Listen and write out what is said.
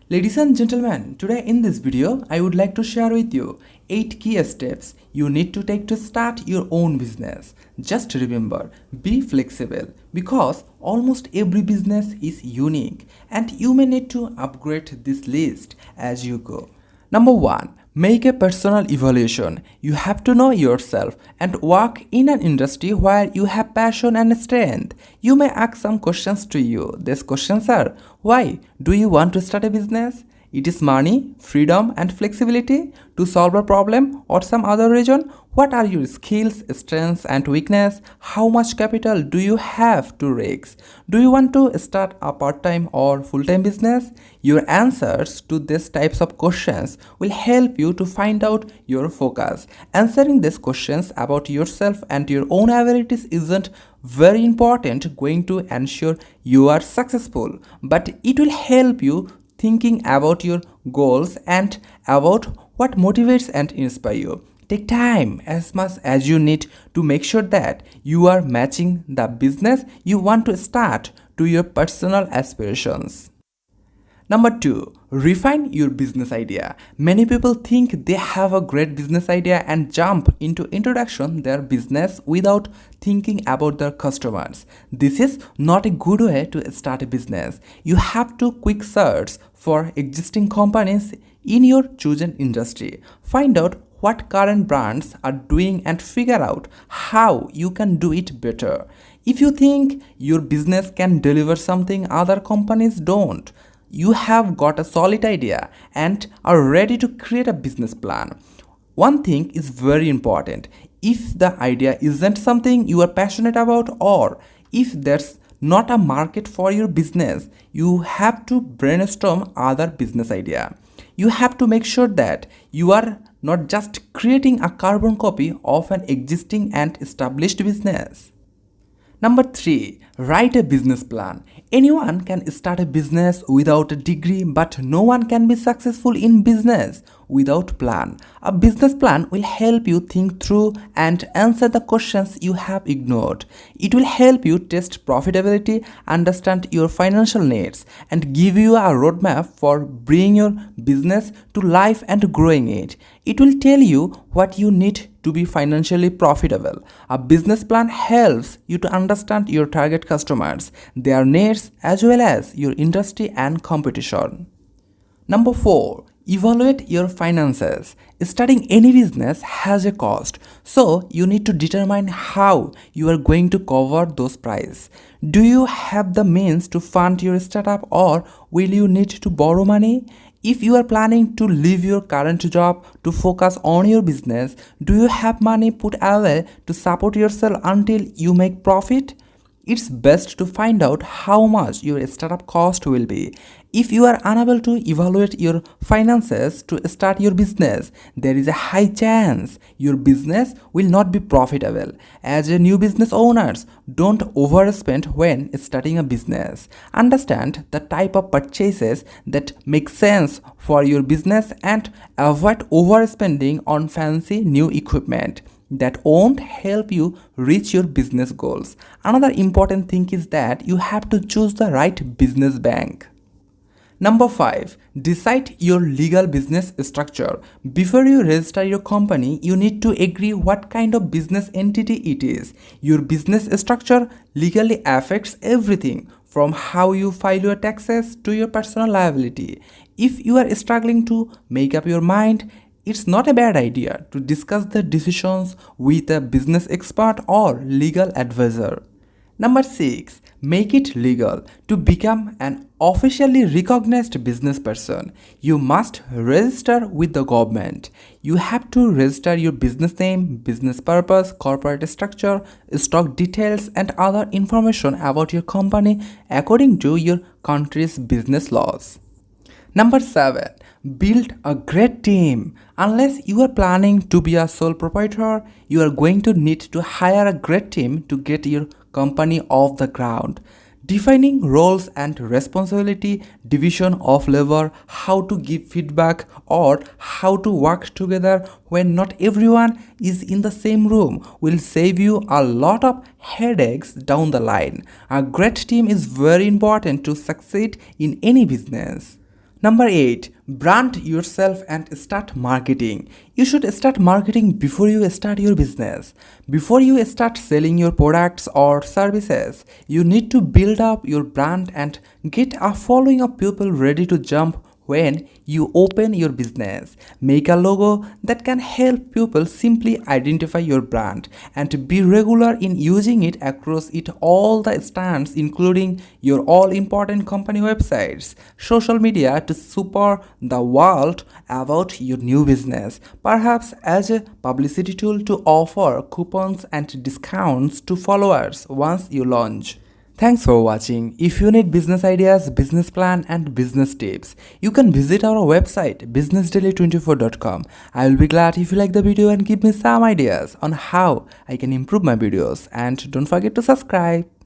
Ladies and gentlemen, today in this video, I would like to share with you 8 key steps you need to take to start your own business. Just remember, be flexible because almost every business is unique and you may need to upgrade this list as you go. Number 1. Make a personal evaluation. You have to know yourself and work in an industry where you have passion and strength. You may ask some questions to you. These questions are: why do you want to start a business? It is money, freedom and flexibility to solve a problem or some other reason. What are your skills, strengths and weakness? How much capital do you have to raise? Do you want to start a part-time or full-time business? Your answers to these types of questions will help you to find out your focus. Answering these questions about yourself and your own abilities isn't very important going to ensure you are successful, but it will help you thinking about your goals and about what motivates and inspires you. Take time as much as you need to make sure that you are matching the business you want to start to your personal aspirations. Number 2. Refine your business idea. Many people think they have a great business idea and jump into introduction their business without thinking about their customers. This is not a good way to start a business. You have to quick search for existing companies in your chosen industry. Find out what current brands are doing and figure out how you can do it better. If you think your business can deliver something other companies don't, you have got a solid idea and are ready to create a business plan. One thing is very important. If the idea isn't something you are passionate about, or if there's not a market for your business, you have to brainstorm other business idea. You have to make sure that you are not just creating a carbon copy of an existing and established business. Number 3. Write a business plan. Anyone can start a business without a degree, but no one can be successful in business without plan. A business plan will help you think through and answer the questions you have ignored. It will help you test profitability, understand your financial needs, and give you a roadmap for bringing your business to life and growing it. It will tell you what you need to be financially profitable. A business plan helps you to understand your target customers, their needs, as well as your industry and competition. Number 4. Evaluate your finances. Starting any business has a cost, so you need to determine how you are going to cover those prices. Do you have the means to fund your startup, or will you need to borrow money? If you are planning to leave your current job to focus on your business, do you have money put away to support yourself until you make profit? It's best to find out how much your startup cost will be. If you are unable to evaluate your finances to start your business, there is a high chance your business will not be profitable. As a new business owners, don't overspend when starting a business. Understand the type of purchases that make sense for your business and avoid overspending on fancy new equipment that won't help you reach your business goals. Another important thing is that you have to choose the right business bank. Number 5. Decide your legal business structure. Before you register your company, you need to agree what kind of business entity it is. Your business structure legally affects everything from how you file your taxes to your personal liability. If you are struggling to make up your mind, it's not a bad idea to discuss the decisions with a business expert or legal advisor. Number 6. Make it legal. To become an officially recognized business person, you must register with the government. You have to register your business name, business purpose, corporate structure, stock details, and other information about your company according to your country's business laws. Number 7. Build a great team. Unless you are planning to be a sole proprietor, you are going to need to hire a great team to get your company off the ground. Defining roles and responsibility, division of labor, how to give feedback, or how to work together when not everyone is in the same room will save you a lot of headaches down the line. A great team is very important to succeed in any business. Number 8. Brand yourself and start marketing. You should start marketing before you start your business. Before you start selling your products or services, you need to build up your brand and get a following of people ready to jump when you open your business. Make a logo that can help people simply identify your brand and be regular in using it across all the stands, including your all important company websites, social media, to super the world about your new business, perhaps as a publicity tool to offer coupons and discounts to followers once you launch. Thanks for watching. If you need business ideas, business plan and business tips, you can visit our website businessdaily24.com. I will be glad if you like the video and give me some ideas on how I can improve my videos, and don't forget to subscribe.